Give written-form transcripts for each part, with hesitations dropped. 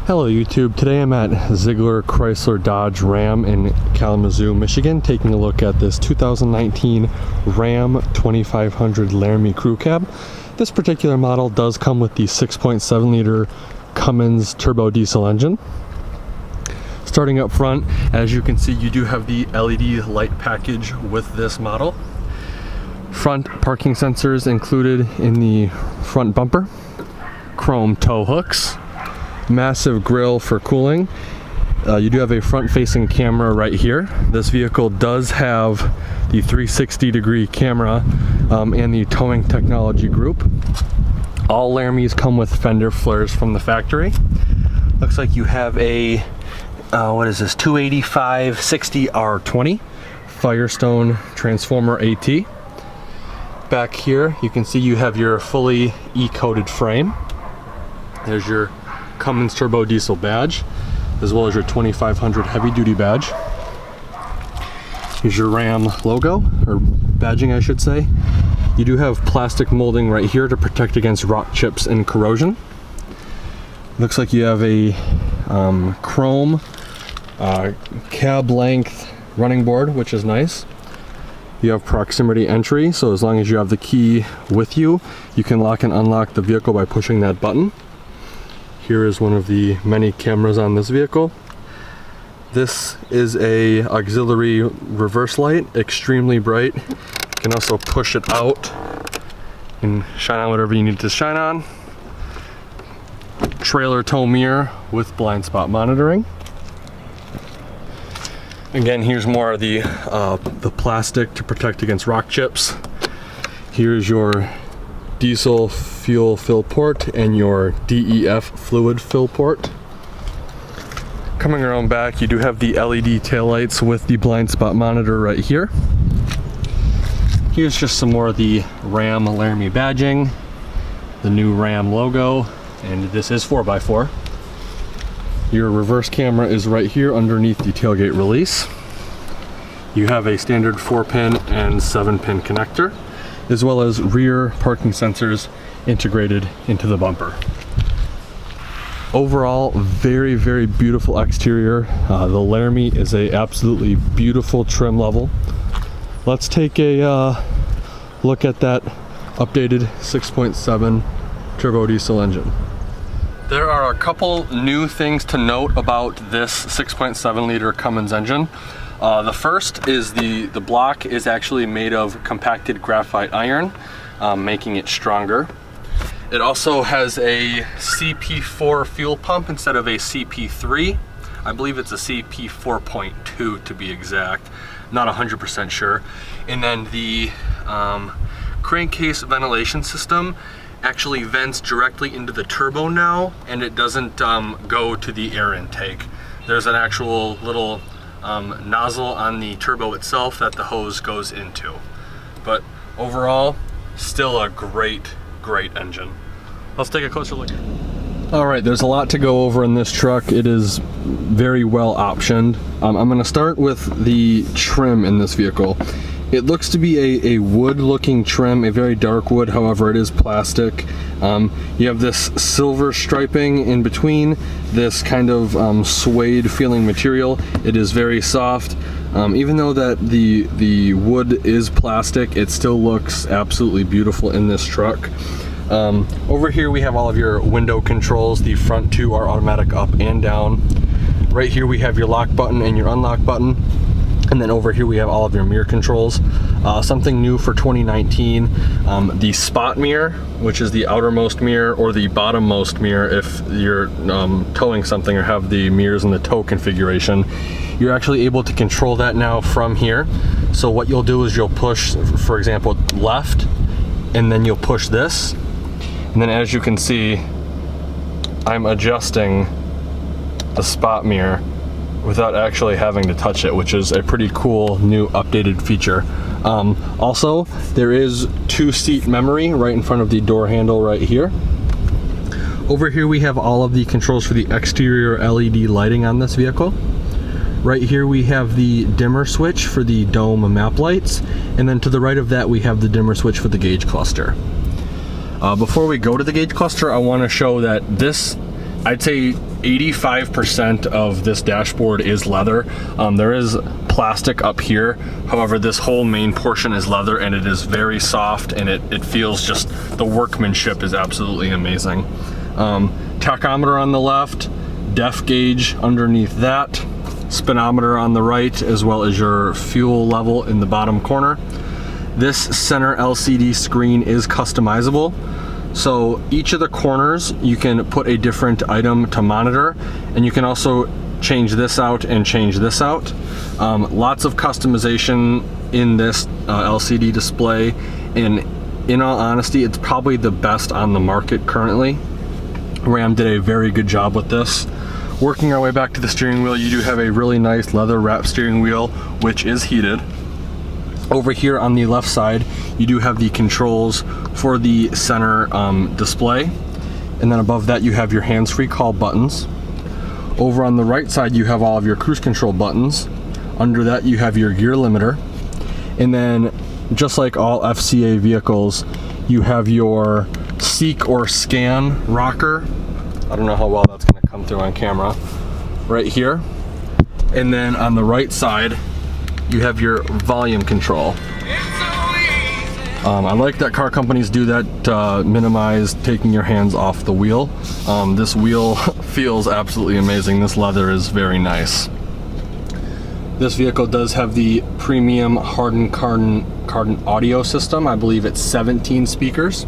Hello YouTube, today I'm at Zeigler Chrysler Dodge Ram in Kalamazoo, Michigan, taking a look at this 2019 Ram 2500 Laramie Crew Cab. This particular model does come with the 6.7 liter Cummins turbo diesel engine. Starting up front, as you can see, you do have the LED light package with this model. Front parking sensors included in the front bumper, chrome tow hooks, massive grille for cooling. You do have a front-facing camera right here. This vehicle does have the 360-degree camera and the towing technology group. All Laramies come with fender flares from the factory. Looks like you have a what is this, 285/60 R20 Firestone Transformer AT. Back here you can see you have your fully E-coated frame. There's your Cummins turbo diesel badge, as well as your 2500 heavy duty badge. Here's your Ram logo, or badging I should say. You do have plastic molding right here to protect against rock chips and corrosion. Looks like you have a chrome cab length running board, which is nice. You have proximity entry, so as long as you have the key with you, you can lock and unlock the vehicle by pushing that button. Here is one of the many cameras on this vehicle. This is a auxiliary reverse light, extremely bright. You can also push it out and shine on whatever you need to shine on. Trailer tow mirror with blind spot monitoring. Again, here's more of the plastic to protect against rock chips. Here's your diesel fuel fill port and your DEF fluid fill port. Coming around back, you do have the LED taillights with the blind spot monitor right here. Here's just some more of the Ram Laramie badging, the new Ram logo, and this is 4x4. Your reverse camera is right here underneath the tailgate release. You have a standard 4-pin and 7-pin connector, as well as rear parking sensors integrated into the bumper. Overall, very, very beautiful exterior. The Laramie is a absolutely beautiful trim level. Let's take a look at that updated 6.7 turbo diesel engine. There are a couple new things to note about this 6.7 liter Cummins engine. The first is the block is actually made of compacted graphite iron, making it stronger. It also has a CP4 fuel pump instead of a CP3. I believe it's a CP4.2 to be exact, not 100% sure. And then the crankcase ventilation system actually vents directly into the turbo now, and it doesn't go to the air intake. There's an actual little nozzle on the turbo itself that the hose goes into. But overall, still a great engine. Let's take a closer look. All right, there's a lot to go over in this truck. It is very well optioned. I'm going to start with the trim in this vehicle. It looks to be a wood looking trim, a very dark wood, however it is plastic. You have this silver striping in between, this kind of suede feeling material. It is very soft. Even though that the wood is plastic, it still looks absolutely beautiful in this truck. Over here we have all of your window controls. The front two are automatic up and down. Right here we have your lock button and your unlock button. And then over here we have all of your mirror controls. Something new for 2019, the spot mirror, which is the outermost mirror or the bottommost mirror if you're towing something or have the mirrors in the tow configuration. You're actually able to control that now from here. So what you'll do is you'll push, for example, left, and then you'll push this. And then as you can see, I'm adjusting the spot mirror without actually having to touch it, which is a pretty cool new updated feature. Also, there is 2-seat memory right in front of the door handle right here. Over here we have all of the controls for the exterior LED lighting on this vehicle. Right here we have the dimmer switch for the dome map lights, and then to the right of that we have the dimmer switch for the gauge cluster. Before we go to the gauge cluster, I want to show that this, I'd say 85% of this dashboard is leather. There is plastic up here. However, this whole main portion is leather, and it is very soft, and it feels just, the workmanship is absolutely amazing. Tachometer on the left, def gauge underneath that, speedometer on the right, as well as your fuel level in the bottom corner. This center LCD screen is customizable. So each of the corners, you can put a different item to monitor, and you can also change this out and change this out. Lots of customization in this LCD display, and in all honesty, it's probably the best on the market currently. Ram did a very good job with this. Working our way back to the steering wheel, you do have a really nice leather wrap steering wheel, which is heated. Over here on the left side, you do have the controls for the center display. And then above that, you have your hands-free call buttons. Over on the right side, you have all of your cruise control buttons. Under that, you have your gear limiter. And then, just like all FCA vehicles, you have your seek or scan rocker. I don't know how well that's going to come through on camera. Right here. And then on the right side, you have your volume control. I like that car companies do that to minimize taking your hands off the wheel. This wheel feels absolutely amazing. This leather is very nice. This vehicle does have the premium hardened carbon audio system. I believe it's 17 speakers.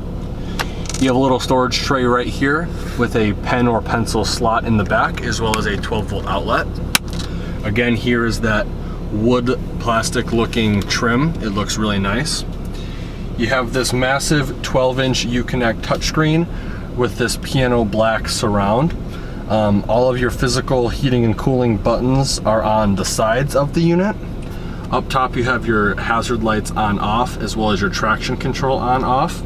You have a little storage tray right here with a pen or pencil slot in the back, as well as a 12-volt outlet. Again, here is that wood plastic looking trim. It looks really nice. You have this massive 12-inch Uconnect touchscreen with this piano black surround. All of your physical heating and cooling buttons are on the sides of the unit. Up top, you have your hazard lights on off, as well as your traction control on off.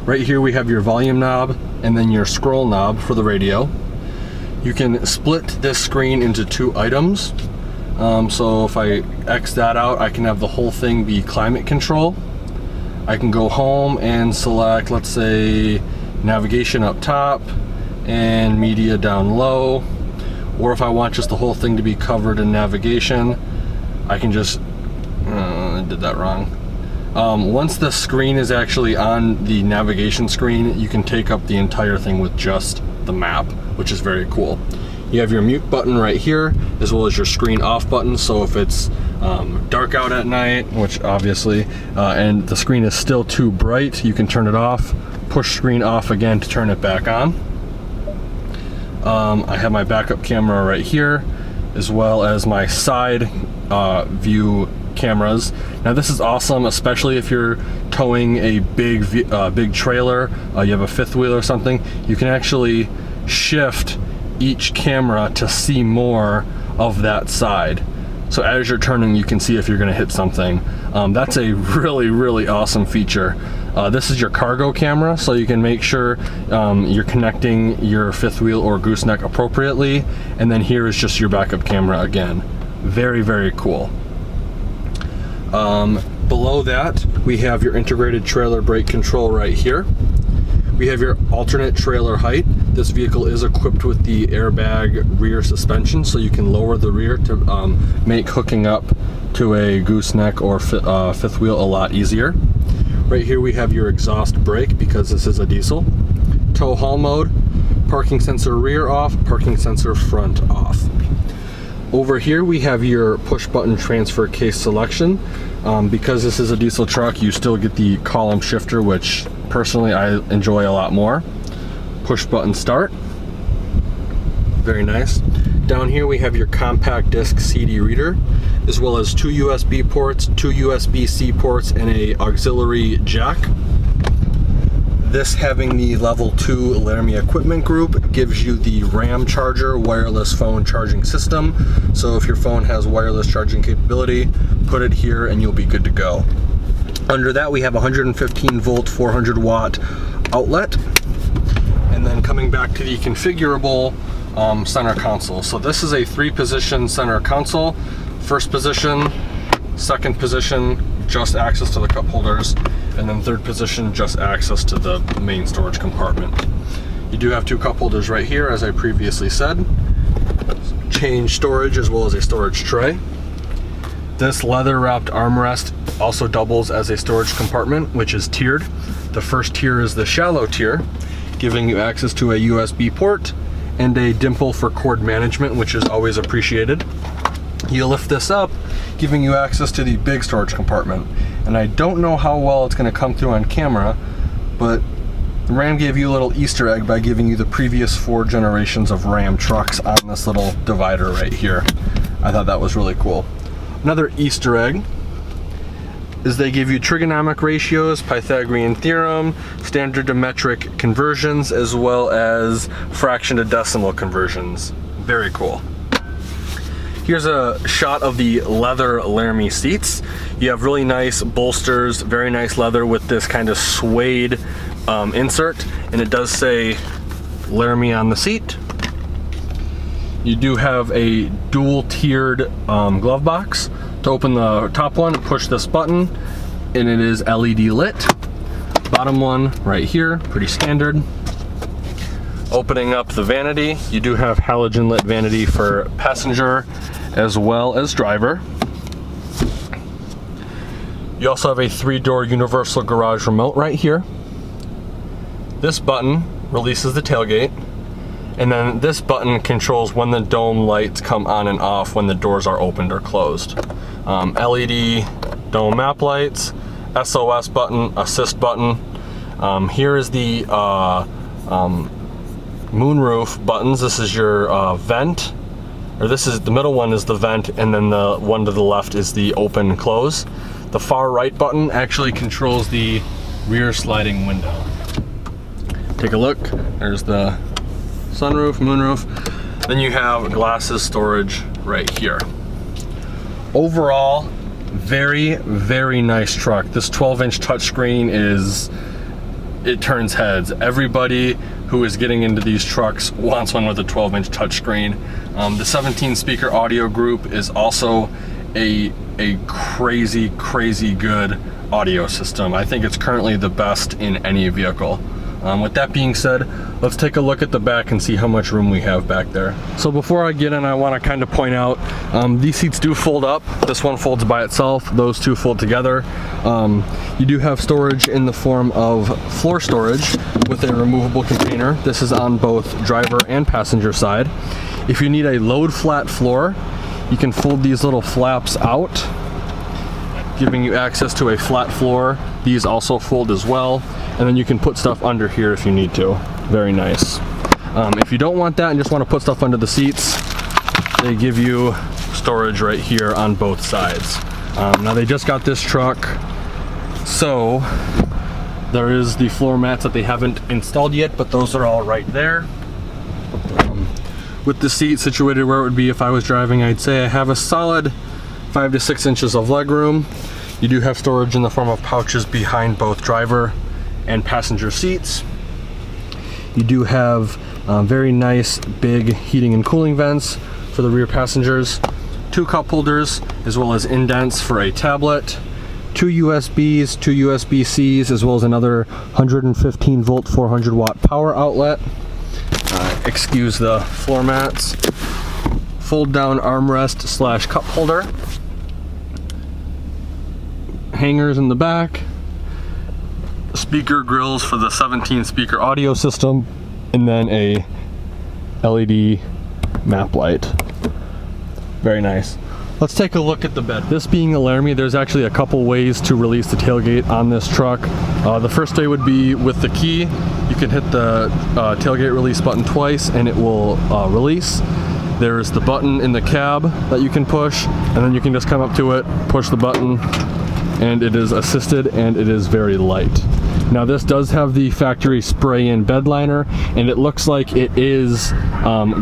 Right here we have your volume knob and then your scroll knob for the radio. You can split this screen into two items. So if I X that out, I can have the whole thing be climate control. I can go home and select, let's say, navigation up top and media down low. Or if I want just the whole thing to be covered in navigation, I can just, I did that wrong. Once the screen is actually on the navigation screen, you can take up the entire thing with just the map, which is very cool. You have your mute button right here, as well as your screen off button. So if it's dark out at night, which obviously, and the screen is still too bright, you can turn it off, push screen off again to turn it back on. I have my backup camera right here, as well as my side view cameras. Now this is awesome, especially if you're towing a big trailer, you have a fifth wheel or something. You can actually shift each camera to see more of that side. So as you're turning, you can see if you're going to hit something. That's a really awesome feature. This is your cargo camera, so you can make sure you're connecting your fifth wheel or gooseneck appropriately. And then here is just your backup camera again. Very cool. Below that, we have your integrated trailer brake control right here. We have your alternate trailer height. This vehicle is equipped with the airbag rear suspension, so you can lower the rear to make hooking up to a gooseneck or fifth wheel a lot easier. Right here we have your exhaust brake, because this is a diesel. Tow haul mode, parking sensor rear off, parking sensor front off. Over here we have your push button transfer case selection. Because this is a diesel truck, you still get the column shifter, which personally I enjoy a lot more. Push button start. Very nice. Down here we have your compact disc CD reader, as well as two USB ports, two USB-C ports, and a auxiliary jack. This, having the level 2 Laramie equipment group, gives you the RAM charger wireless phone charging system. So if your phone has wireless charging capability, put it here and you'll be good to go. Under that we have 115 volt 400 watt outlet. And then coming back to the configurable center console. So this is a 3-position center console. First position, second position, just access to the cup holders, and then third position, just access to the main storage compartment. You do have two cup holders right here, as I previously said. Change storage as well as a storage tray. This leather wrapped armrest also doubles as a storage compartment, which is tiered. The first tier is the shallow tier, giving you access to a USB port and a dimple for cord management, which is always appreciated. You lift this up, giving you access to the big storage compartment. And I don't know how well it's gonna come through on camera, but Ram gave you a little Easter egg by giving you the previous 4 generations of Ram trucks on this little divider right here. I thought that was really cool. Another Easter egg is they give you trigonomic ratios, Pythagorean theorem, standard to metric conversions, as well as fraction to decimal conversions. Very cool. Here's a shot of the leather Laramie seats. You have really nice bolsters, very nice leather with this kind of suede insert, and it does say Laramie on the seat. You do have a dual tiered glove box. To open the top one, push this button and it is LED lit. Bottom one right here, pretty standard. Opening up the vanity, you do have halogen lit vanity for passenger as well as driver. You also have a 3-door universal garage remote right here. This button releases the tailgate, and then this button controls when the dome lights come on and off when the doors are opened or closed. LED dome map lights, SOS button, assist button. Here is the moonroof buttons. This is your vent, or this is the middle one is the vent, and then the one to the left is the open and close. The far right button actually controls the rear sliding window. Take a look. There's the sunroof, moonroof. Then you have glasses storage right here. Overall, very, very nice truck. This 12-inch touchscreen it turns heads. Everybody who is getting into these trucks wants one with a 12-inch touchscreen. The 17-speaker audio group is also a crazy, crazy good audio system. I think it's currently the best in any vehicle. With that being said, let's take a look at the back and see how much room we have back there. So before I get in, I want to kind of point out, these seats do fold up. This one folds by itself, those two fold together. You do have storage in the form of floor storage with a removable container. This is on both driver and passenger side. If you need a load flat floor, you can fold these little flaps out, giving you access to a flat floor. These also fold as well, and then you can put stuff under here if you need to. Very nice. If you don't want that and just want to put stuff under the seats, they give you storage right here on both sides. Now they just got this truck, so there is the floor mats that they haven't installed yet, but those are all right there. With the seat situated where it would be if I was driving, I'd say I have a solid 5 to 6 inches of leg room. You do have storage in the form of pouches behind both driver and passenger seats. You do have very nice big heating and cooling vents for the rear passengers, 2 cup holders, as well as indents for a tablet, 2 USBs, 2 USB-Cs, as well as another 115 volt 400 watt power outlet. Excuse the floor mats. Fold down armrest / cup holder. Hangers in the back. Speaker grills for the 17 speaker audio system, and then a LED map light. Very nice. Let's take a look at the bed. This being a Laramie, there's actually a couple ways to release the tailgate on this truck. The first way would be with the key. You can hit the tailgate release button twice and it will release. There's the button in the cab that you can push, and then you can just come up to it, push the button, and it is assisted and it is very light. Now this does have the factory spray-in bed liner, and it looks like it is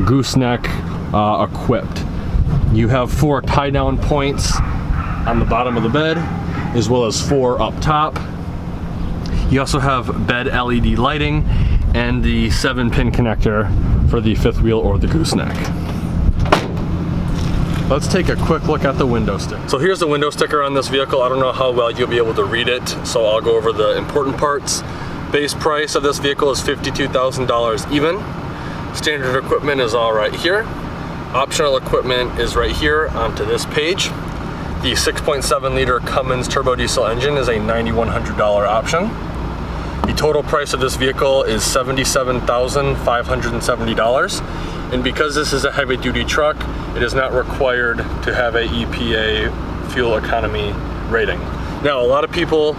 gooseneck equipped. You have 4 tie-down points on the bottom of the bed, as well as 4 up top. You also have bed LED lighting and the 7-pin connector for the 5th wheel or the gooseneck. Let's take a quick look at the window sticker. So here's the window sticker on this vehicle. I don't know how well you'll be able to read it, so I'll go over the important parts. Base price of this vehicle is $52,000 even. Standard equipment is all right here. Optional equipment is right here onto this page. The 6.7 liter Cummins turbo diesel engine is a $9,100 option. The total price of this vehicle is $77,570. And because this is a heavy duty truck, it is not required to have a EPA fuel economy rating. Now, a lot of people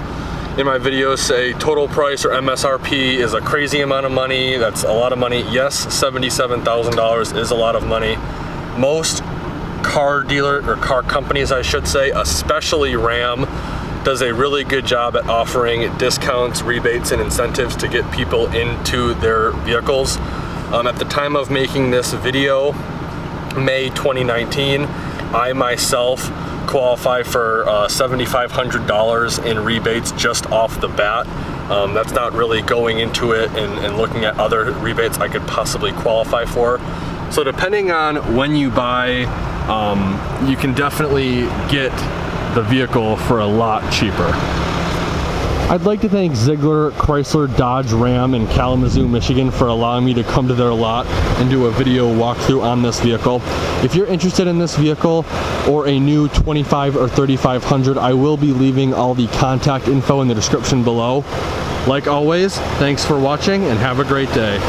in my videos say total price or MSRP is a crazy amount of money. That's a lot of money. Yes, $77,000 is a lot of money. Most car dealer or car companies, I should say, especially Ram, does a really good job at offering discounts, rebates, and incentives to get people into their vehicles. At the time of making this video, May 2019, I myself qualify for $7,500 in rebates just off the bat. That's not really going into it and looking at other rebates I could possibly qualify for. So depending on when you buy, you can definitely get the vehicle for a lot cheaper. I'd like to thank Zeigler, Chrysler, Dodge, Ram in Kalamazoo, Michigan for allowing me to come to their lot and do a video walkthrough on this vehicle. If you're interested in this vehicle or a new 25 or 3500, I will be leaving all the contact info in the description below. Like always, thanks for watching and have a great day.